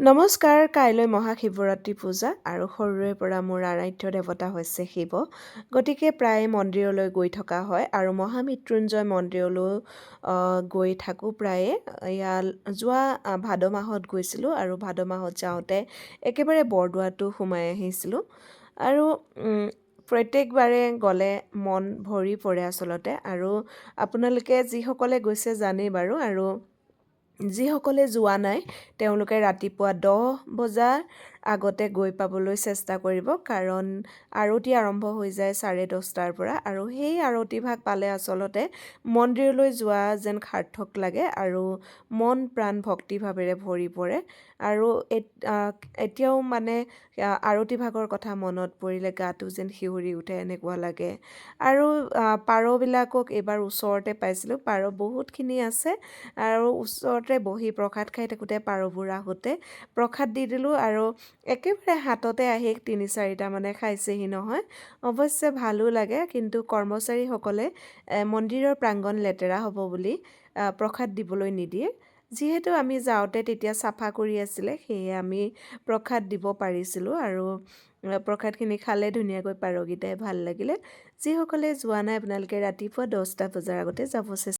নমস্কাৰ, কাইলৈ মহাশিৱৰাত্ৰি পূজা আৰু সৰুৰে পৰা মোৰ আৰাধ্য দেৱতা হৈছে শিৱ। গতিকে প্ৰায় মন্দিৰলৈ গৈ থকা হয় আৰু মহামৃত্যুঞ্জয় মন্দিৰলৈ গৈ থাকোঁ প্ৰায়ে। যোৱা ভাদ মাহত গৈছিলোঁ আৰু ভাদ মাহত যাওঁতে একেবাৰে বৰদোৱাটো সোমাই আহিছিলোঁ আৰু প্ৰত্যেকবাৰে গ'লে মন ভৰি পৰে আচলতে। আৰু আপোনালোকে যিসকলে গৈছে জানেই বাৰু, আৰু যিসকলে যোৱা নাই তেওঁলোকে ৰাতিপুৱা 10 বজাৰ আগতে গৈ পাবলৈ চেষ্টা কৰিব, কাৰণ আৰতি আৰম্ভ হৈ যায় 10:30 পৰা আৰু সেই আৰতিভাগ পালে আচলতে মন্দিৰলৈ যোৱা যেন সাৰ্থক লাগে আৰু মন প্ৰাণ ভক্তিভাৱেৰে ভৰি পৰে। আৰু এতিয়াও মানে আৰতিভাগৰ কথা মনত পৰিলে গাটো যেন শিউৰি উঠে এনেকুৱা লাগে। আৰু পাৰবিলাকক এইবাৰ ওচৰতে পাইছিলোঁ, পাৰ বহুতখিনি আছে আৰু ওচৰতে বহি প্ৰসাদ খাই থাকোঁতে পাৰবোৰ আহোঁতে প্ৰসাদ দি দিলোঁ আৰু একেবাৰে হাততে আহি 3-4টা মানে খাইছেহি নহয়। অৱশ্যে ভালো লাগে, কিন্তু কৰ্মচাৰীসকলে মন্দিৰৰ প্ৰাংগণ লেতেৰা হ'ব বুলি প্ৰসাদ দিবলৈ নিদিয়ে। যিহেতু আমি যাওঁতে তেতিয়া চাফা কৰি আছিলে, সেয়ে আমি প্ৰসাদ দিব পাৰিছিলোঁ আৰু প্ৰসাদখিনি খালে ধুনীয়াকৈ পাৰকেইটাই ভাল লাগিলে। যিসকলে যোৱা নাই আপোনালোকে ৰাতিপুৱা 10টা বজাৰ আগতে যাব চেষ্টা